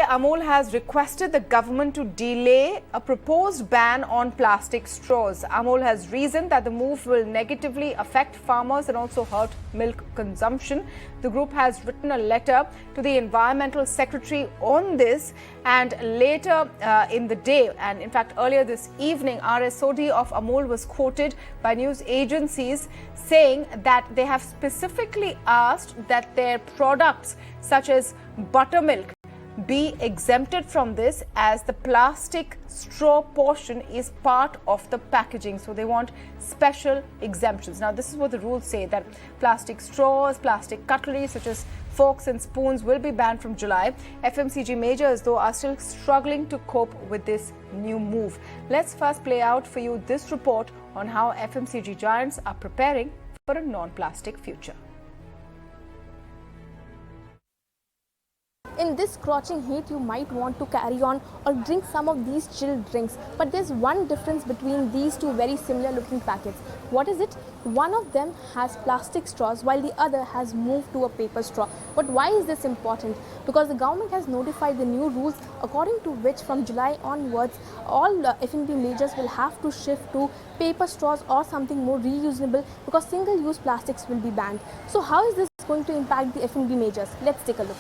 Amul has requested the government to delay a proposed ban on plastic straws. Amul has reasoned that the move will negatively affect farmers and also hurt milk consumption. The group has written a letter to the Environmental Secretary on this, and later in the day, and in fact earlier this evening, RSOD of Amul was quoted by news agencies saying that they have specifically asked that their products such as buttermilk be exempted from this, as the plastic straw portion is part of the packaging. So they want special exemptions. Now, this is what the rules say, that plastic straws, plastic cutlery such as forks and spoons will be banned from July. FMCG majors, though, are still struggling to cope with this new move. Let's first play out for you this report on how FMCG giants are preparing for a non-plastic future. In this scorching heat, you might want to carry on or drink some of these chilled drinks. But there's one difference between these two very similar looking packets. What is it? One of them has plastic straws while the other has moved to a paper straw. But why is this important? Because the government has notified the new rules according to which from July onwards, all F&B majors will have to shift to paper straws or something more reusable, because single-use plastics will be banned. So how is this going to impact the F&B majors? Let's take a look.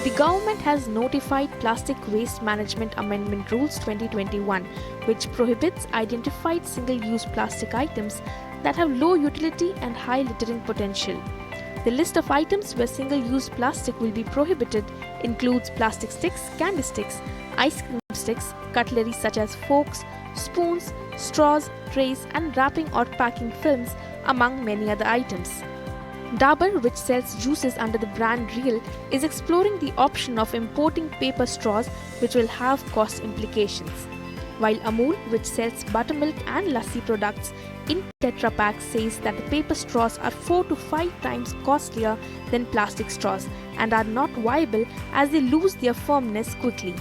The government has notified Plastic Waste Management Amendment Rules 2021, which prohibits identified single-use plastic items that have low utility and high littering potential. The list of items where single-use plastic will be prohibited includes plastic sticks, candy sticks, ice cream sticks, cutlery such as forks, spoons, straws, trays, and wrapping or packing films, among many other items. Dabur, which sells juices under the brand Real, is exploring the option of importing paper straws, which will have cost implications. While Amul, which sells buttermilk and lassi products in Tetra Pak, says that the paper straws are 4 to 5 times costlier than plastic straws and are not viable as they lose their firmness quickly.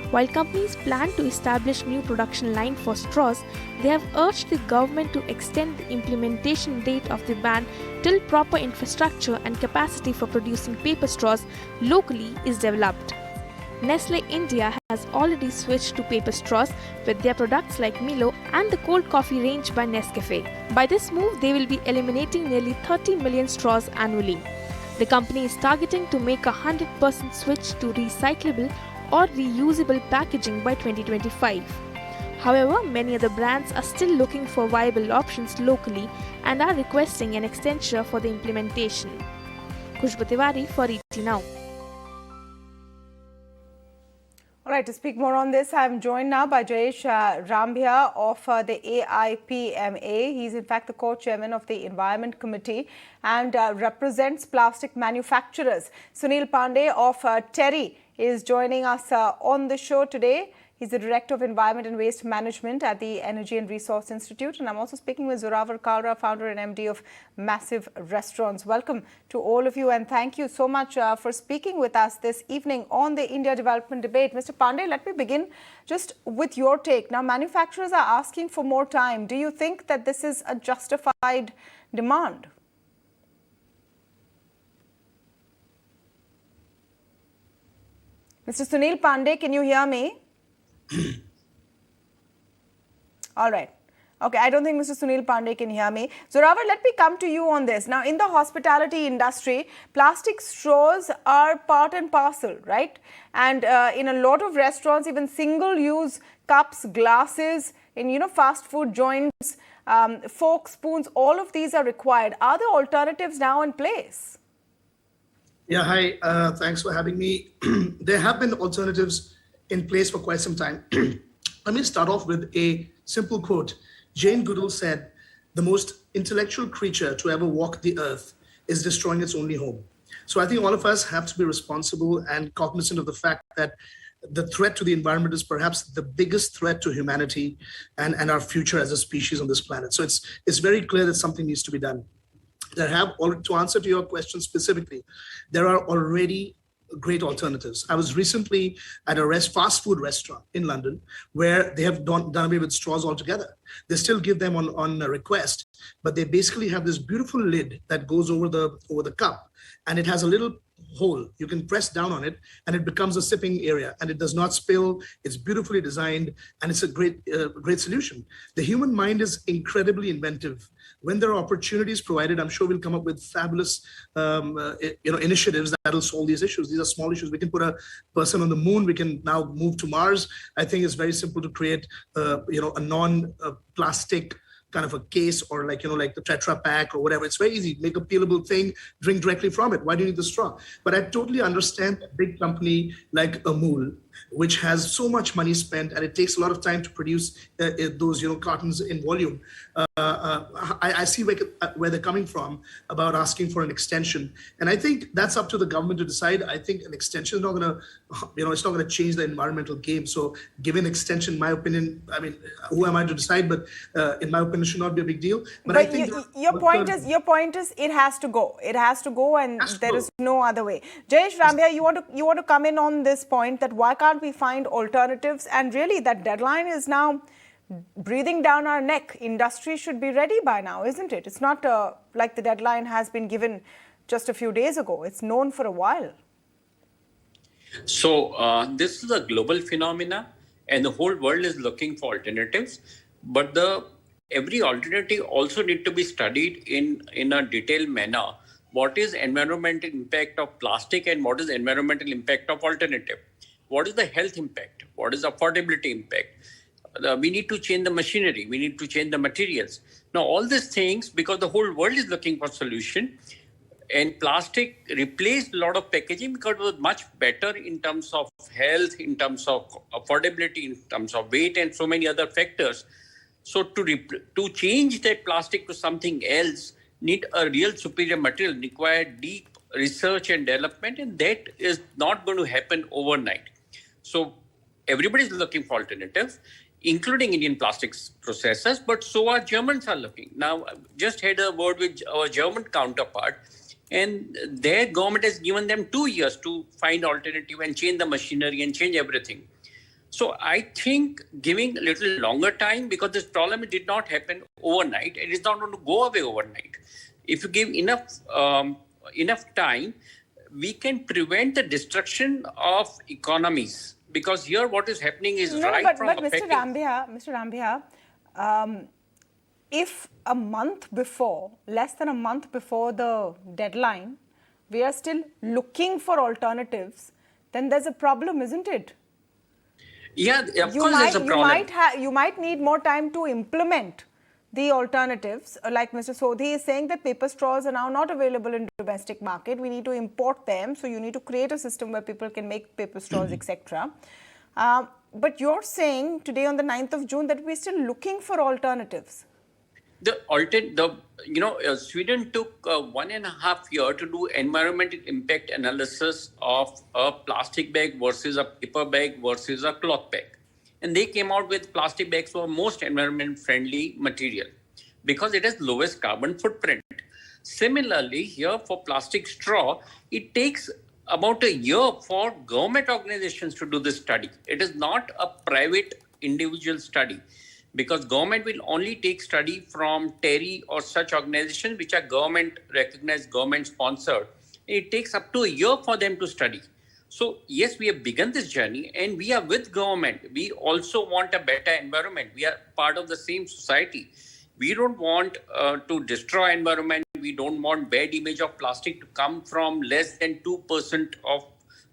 While companies plan to establish new production line for straws, they have urged the government to extend the implementation date of the ban till proper infrastructure and capacity for producing paper straws locally is developed. Nestle India has already switched to paper straws with their products like Milo and the cold coffee range by Nescafe. By this move, they will be eliminating nearly 30 million straws annually. The company is targeting to make a 100% switch to recyclable or reusable packaging by 2025. However, many other brands are still looking for viable options locally and are requesting an extension for the implementation. Khushbu Tiwari for ET Now. All right, to speak more on this, I'm joined now by Jayesh Rambhia of the AIPMA. He's in fact the co-chairman of the Environment Committee and represents plastic manufacturers. Suneel Pandey of Terry is joining us on the show today. He's the Director of Environment and Waste Management at the Energy and Resource Institute. And I'm also speaking with Zoravar Kalra, founder and MD of Massive Restaurants. Welcome to all of you, and thank you so much for speaking with us this evening on the India Development Debate. Mr. Pandey, let me begin just with your take. Now, manufacturers are asking for more time. Do you think that this is a justified demand? Mr. Suneel Pandey, can you hear me? All right. Okay, I don't think Mr. Suneel Pandey can hear me. Zoravar, let me come to you on this. Now, in the hospitality industry, plastic straws are part and parcel, right? And in a lot of restaurants, even single-use cups, glasses, in, fast food joints, forks, spoons, all of these are required. Are there alternatives now in place? Yeah, hi. Thanks for having me. There have been alternatives in place for quite some time. Let me start off with a simple quote. Jane Goodall said, "The most intellectual creature to ever walk the earth is destroying its only home." So I think all of us have to be responsible and cognizant of the fact that the threat to the environment is perhaps the biggest threat to humanity and our future as a species on this planet. So it's very clear that something needs to be done. To answer to your question specifically, there are already great alternatives. I was recently at a fast food restaurant in London where they have done away with straws altogether. They still give them on a request, but they basically have this beautiful lid that goes over the cup, and it has a little hole. You can press down on it and it becomes a sipping area, and it does not spill. It's beautifully designed, and it's a great solution. The human mind is incredibly inventive. When there are opportunities provided, I'm sure we'll come up with fabulous initiatives that will solve these issues. These are small issues. We can put a person on the moon. We can now move to Mars. I think it's very simple to create a non-plastic kind of a case, or like the Tetra Pak or whatever. It's very easy. Make a peelable thing, drink directly from it. Why do you need the straw? But I totally understand a big company like Amul, which has so much money spent, and it takes a lot of time to produce those cartons in volume. I see where they're coming from about asking for an extension, and I think that's up to the government to decide. I think an extension is not going to, it's not going to change the environmental game. So, given extension, in my opinion, I mean, who am I to decide? But in my opinion, it should not be a big deal. But I think your point is it has to go. It has to go, and there is no other way. Jayesh Rambhia, you want to come in on this point that why can't we find alternatives? And really, that deadline is now breathing down our neck. Industry should be ready by now, isn't it? It's not like the deadline has been given just a few days ago. It's known for a while. So this is a global phenomena, and the whole world is looking for alternatives. But every alternative also need to be studied in a detailed manner. What is environmental impact of plastic, and what is environmental impact of alternative? What is the health impact? What is the affordability impact? We need to change the machinery. We need to change the materials. Now, all these things, because the whole world is looking for solution, and plastic replaced a lot of packaging because it was much better in terms of health, in terms of affordability, in terms of weight, and so many other factors. So to change that plastic to something else, need a real superior material, require deep research and development, and that is not going to happen overnight. So everybody is looking for alternatives, including Indian plastics processors, but so are Germans are looking. Now, just had a word with our German counterpart, and their government has given them 2 years to find alternative and change the machinery and change everything. So I think giving a little longer time, because this problem did not happen overnight, and it's not going to go away overnight. If you give enough time, we can prevent the destruction of economies. Because here what is happening is but Mr. Rambhia, if a month before, less than a month before the deadline, we are still looking for alternatives, then there's a problem, isn't it? Yeah, of course there's a problem. You might need more time to implement the alternatives. Like Mr. Sodhi is saying that paper straws are now not available in domestic market. We need to import them. So you need to create a system where people can make paper straws, etc. But you're saying today on the 9th of June that we're still looking for alternatives. Sweden took 1.5 years to do environmental impact analysis of a plastic bag versus a paper bag versus a cloth bag. And they came out with plastic bags were most environment friendly material because it has lowest carbon footprint. Similarly, here for plastic straw, it takes about a year for government organizations to do this study. It is not a private individual study, because government will only take study from TERI or such organizations which are government recognized, government sponsored. It takes up to a year for them to study. So yes, we have begun this journey and we are with government. We also want a better environment. We are part of the same society. We don't want to destroy environment. We don't want bad image of plastic to come from less than 2% of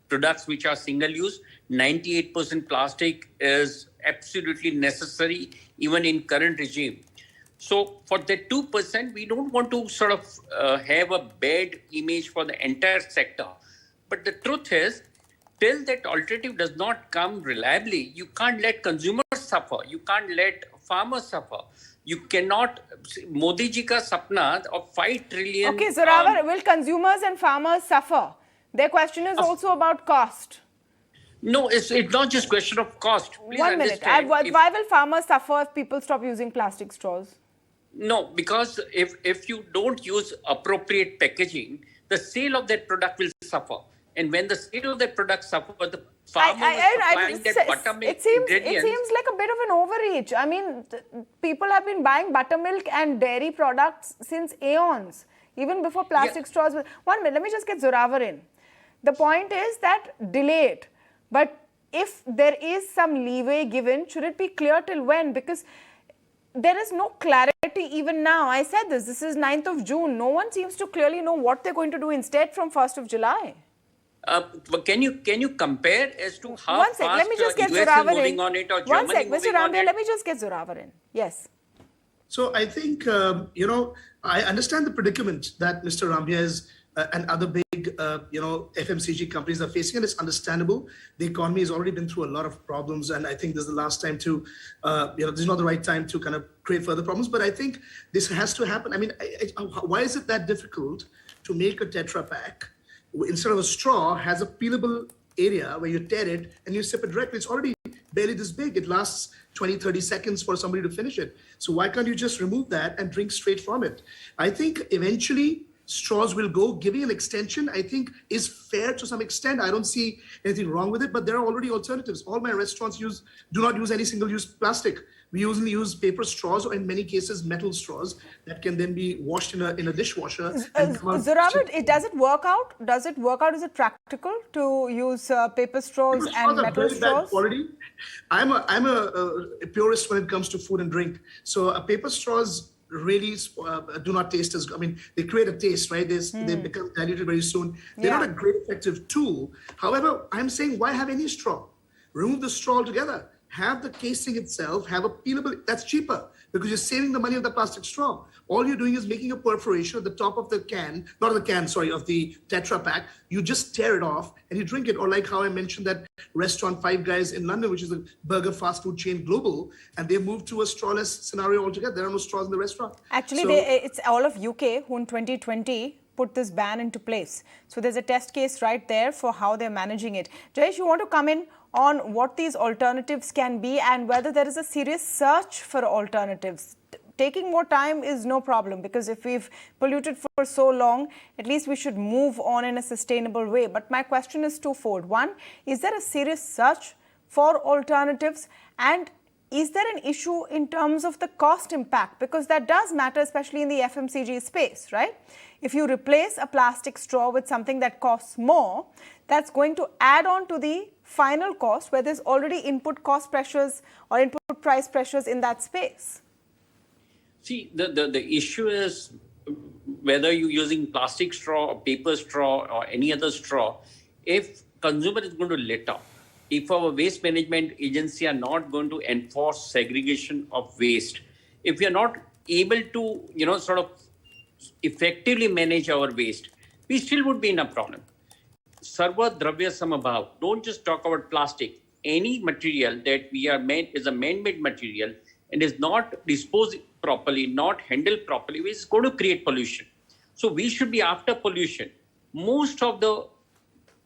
products which are single use. 98% plastic is absolutely necessary even in current regime. So for the 2%, we don't want to sort of have a bad image for the entire sector. But the truth is, till that alternative does not come reliably, you can't let consumers suffer. You can't let farmers suffer. You cannot, Modi ji ka sapna of 5 trillion. Okay, Zoravar, will consumers and farmers suffer? Their question is also about cost. No, it's not just question of cost. Please 1 minute. Why will farmers suffer if people stop using plastic straws? No, because if you don't use appropriate packaging, the sale of that product will suffer. And when the sale of that product suffer, the farmer was supplying that buttermilk ingredients. It seems like a bit of an overreach. I mean, people have been buying buttermilk and dairy products since aeons, even before plastic straws. 1 minute, let me just get Zoravar in. The point is that delay it. But if there is some leeway given, should it be clear till when? Because there is no clarity even now. I said this is 9th of June. No one seems to clearly know what they're going to do instead from 1st of July. But can you compare as to how One sec, fast let me just get US is Zoravar moving in. on it or One Germany sec, moving Mr. on Rambhia, it? let me just get Zoravar in. Yes. So I think, I understand the predicament that Mr. Rambhia and other big, FMCG companies are facing, and it's understandable. The economy has already been through a lot of problems, and I think this is the last time to, this is not the right time to kind of create further problems. But I think this has to happen. I mean, why is it that difficult to make a Tetra Pak instead of a straw has a peelable area where you tear it and you sip it directly? It's already barely this big. It lasts 20, 30 seconds for somebody to finish it. So why can't you just remove that and drink straight from it? I think eventually straws will go. Giving an extension, I think, is fair to some extent. I don't see anything wrong with it, but there are already alternatives. All my restaurants do not use any single-use plastic. We usually use paper straws, or in many cases, metal straws that can then be washed in a dishwasher. Zoravar, does it work out? Does it work out? Is it practical to use paper straws and metal straws? Quality. I'm a purist when it comes to food and drink. So paper straws really do not taste as good. I mean, they create a taste, right? They become diluted very soon. They're not a great effective tool. However, I'm saying, why have any straw? Remove the straw altogether. Have the casing itself, have a peelable, that's cheaper because you're saving the money of the plastic straw. All you're doing is making a perforation at the top of the can, not of the can, sorry, of the Tetra Pak. You just tear it off and you drink it. Or like how I mentioned that restaurant Five Guys in London, which is a burger fast food chain global, and they moved to a strawless scenario altogether. There are no straws in the restaurant. Actually, it's all of UK who in 2020 put this ban into place. So there's a test case right there for how they're managing it. Jayesh, you want to come in on what these alternatives can be and whether there is a serious search for alternatives? Taking more time is no problem, because if we've polluted for so long, at least we should move on in a sustainable way. But my question is twofold. One, is there a serious search for alternatives? And is there an issue in terms of the cost impact? Because that does matter, especially in the FMCG space, right? If you replace a plastic straw with something that costs more, that's going to add on to the final cost where there's already input cost pressures or input price pressures in that space. See, the issue is whether you're using plastic straw or paper straw or any other straw, if consumer is going to litter, if our waste management agency are not going to enforce segregation of waste, if we are not able to, sort of effectively manage our waste, we still would be in a problem. Sarva Dravya Samabhav. Don't just talk about plastic. Any material that we are made is a man-made material and is not disposed properly, not handled properly, which is going to create pollution. So we should be after pollution. Most of the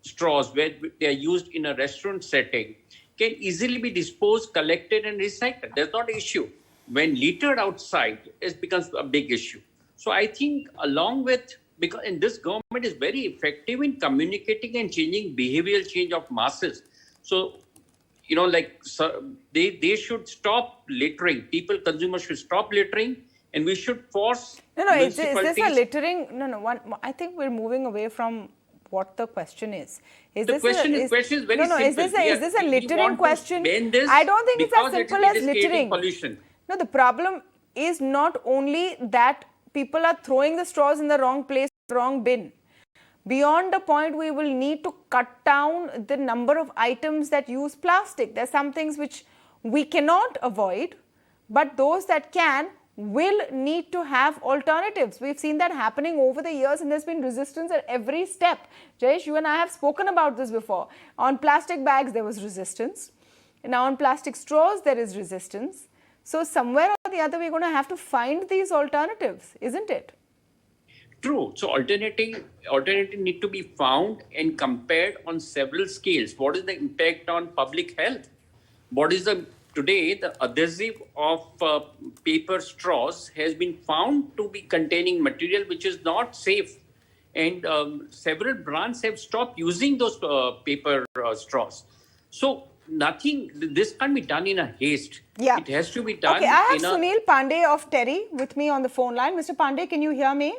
straws where they are used in a restaurant setting can easily be disposed, collected and recycled. That's not an issue. When littered outside, it becomes a big issue. So I think along with, because in this government is very effective in communicating and changing behavioral change of masses. So, they should stop littering. Consumers should stop littering, and we should force. Is this a littering? I think we're moving away from what the question is. The question is very simple. Is this a littering question? I don't think it's as simple as littering. Pollution. No, the problem is not only that people are throwing the straws in the wrong place, wrong bin. Beyond the point, we will need to cut down the number of items that use plastic. There's some things which we cannot avoid, but those that can will need to have alternatives. We've seen that happening over the years, and there's been resistance at every step. Jayesh, you and I have spoken about this before. On plastic bags, there was resistance. Now on plastic straws, there is resistance. So somewhere or the other, we're going to have to find these alternatives, isn't it? True. So alternative need to be found and compared on several scales. What is the impact on public health? What is today the adhesive of paper straws has been found to be containing material which is not safe. And several brands have stopped using those paper straws. So this can't be done in a haste. Yeah. It has to be done Okay, I have in a... Suneel Pandey of Terry with me on the phone line. Mr. Pandey, can you hear me?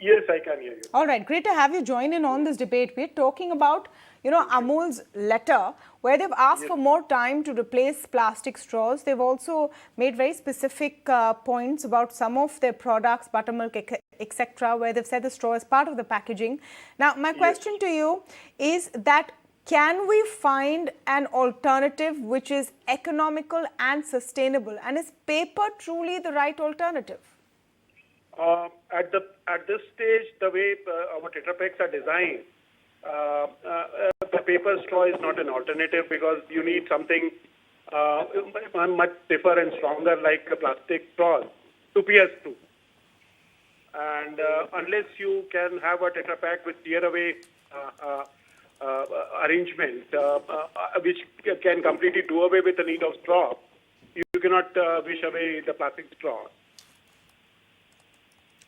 Yes, I can hear you. All right, great to have you join in on this debate. We're talking about, Amul's letter where they've asked for more time to replace plastic straws. They've also made very specific points about some of their products, buttermilk, etc., where they've said the straw is part of the packaging. Now, my question to you is that can we find an alternative which is economical and sustainable? And is paper truly the right alternative? At this stage, the way our Tetra Paks are designed, the paper straw is not an alternative because you need something much stiffer and stronger like a plastic straws to pierce through. And unless you can have a Tetra Pak with tear away arrangement, which can completely do away with the need of straw, you cannot wish away the plastic straw.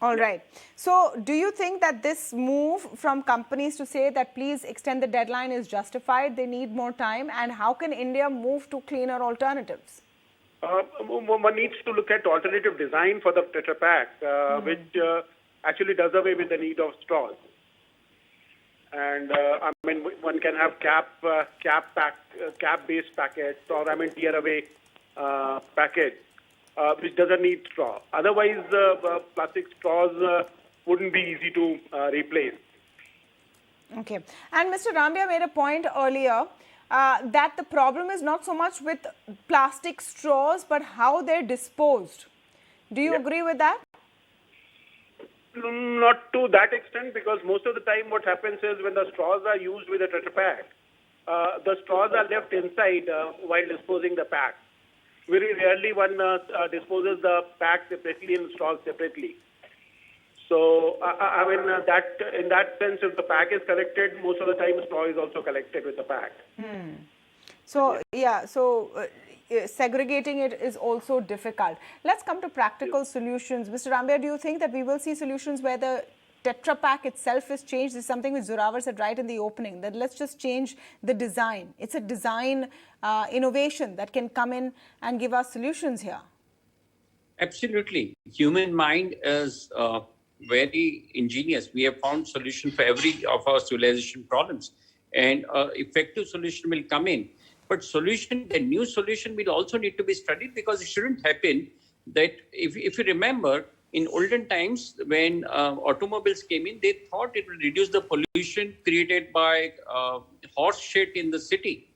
All right. So do you think that this move from companies to say that please extend the deadline is justified? They need more time. And how can India move to cleaner alternatives? One needs to look at alternative design for the Tetra Pak, which actually does away with the need of straws. And one can have cap-based packets or tear away packets. Which doesn't need straw. Otherwise, plastic straws wouldn't be easy to replace. Okay. And Mr. Rambhia made a point earlier that the problem is not so much with plastic straws, but how they're disposed. Do you agree with that? Not to that extent, because most of the time what happens is when the straws are used with a Tetra Pak, the straws are left inside while disposing the pack. Very rarely one disposes the pack separately and straws separately. So, in that sense, if the pack is collected, most of the time straw is also collected with the pack. So, segregating it is also difficult. Let's come to practical solutions. Mr. Rambhia, do you think that we will see solutions where the Tetra Pak itself is changed? This is something which Zoravar said right in the opening, that let's just change the design. It's a design innovation that can come in and give us solutions here. Absolutely. Human mind is very ingenious. We have found solution for every of our civilization problems, and effective solution will come in. But the new solution will also need to be studied, because it shouldn't happen that if you remember, in olden times, when automobiles came in, they thought it will reduce the pollution created by horse shit in the city.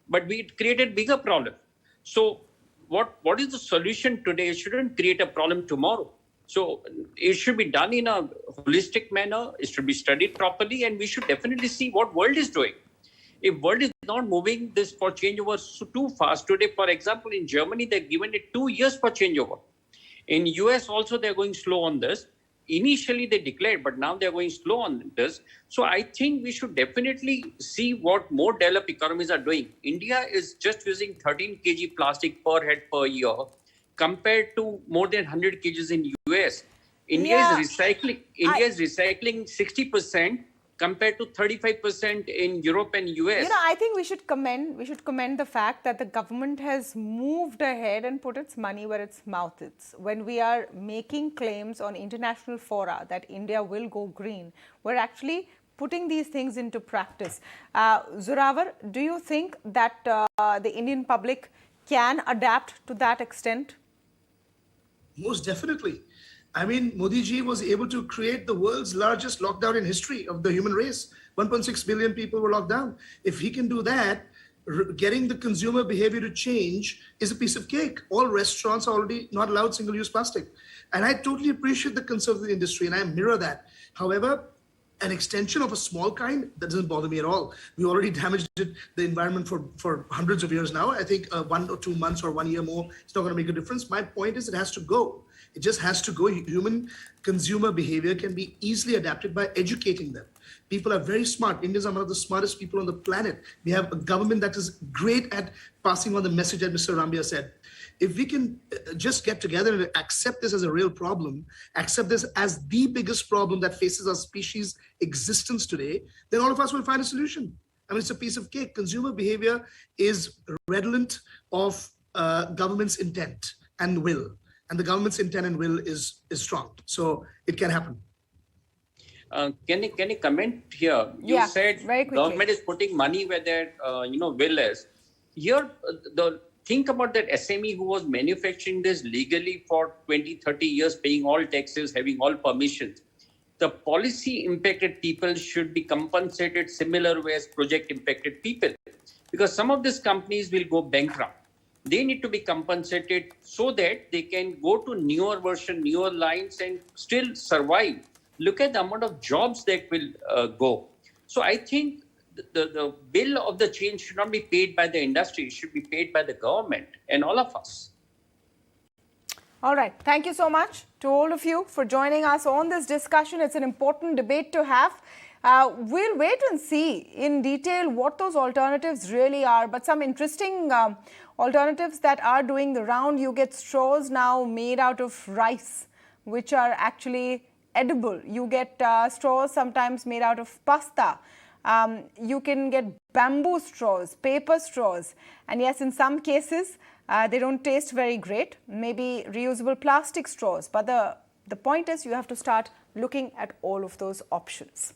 But it created bigger problem. So what is the solution today? It shouldn't create a problem tomorrow. So it should be done in a holistic manner. It should be studied properly, and we should definitely see what world is doing. If world is not moving this for changeover too fast today, for example, in Germany, they've given it 2 years for changeover. In US also, they're going slow on this. Initially, they declared, but now they're going slow on this. So I think we should definitely see what more developed economies are doing. India is just using 13 kg plastic per head per year, compared to more than 100 kgs in US. India is recycling 60%. Compared to 35% in Europe and US. I think we should commend the fact that the government has moved ahead and put its money where its mouth is. When we are making claims on international fora that India will go green, we're actually putting these things into practice. Zoravar, do you think that the Indian public can adapt to that extent? Most definitely. Modi ji was able to create the world's largest lockdown in history of the human race. 1.6 billion people were locked down. If he can do that, getting the consumer behavior to change is a piece of cake. All restaurants are already not allowed single-use plastic. And I totally appreciate the concern of the industry, and I mirror that. However, an extension of a small kind, that doesn't bother me at all. We already damaged the environment for hundreds of years now. I think 1 or 2 months or 1 year more, it's not going to make a difference. My point is it has to go. It just has to go. Human consumer behavior can be easily adapted by educating them. People are very smart. Indians are one of the smartest people on the planet. We have a government that is great at passing on the message that Mr. Rambhia said. if we can just get together and accept this as a real problem, accept this as the biggest problem that faces our species' existence today, then all of us will find a solution. I mean, it's a piece of cake. Consumer behavior is redolent of government's intent and will. And the government's intent and will is strong. So it can happen. Can you comment here? You said government is putting money where their will is. Here, think about that SME who was manufacturing this legally for 20, 30 years, paying all taxes, having all permissions. The policy impacted people should be compensated similar way as project impacted people, because some of these companies will go bankrupt. They need to be compensated so that they can go to newer version, newer lines and still survive. Look at the amount of jobs that will go. So I think the bill of the change should not be paid by the industry. It should be paid by the government and all of us. All right. Thank you so much to all of you for joining us on this discussion. It's an important debate to have. We'll wait and see in detail what those alternatives really are. But some interesting alternatives that are doing the round. You get straws now made out of rice, which are actually edible. You get straws sometimes made out of pasta. You can get bamboo straws, paper straws. And yes, in some cases, they don't taste very great. Maybe reusable plastic straws. But the point is you have to start looking at all of those options.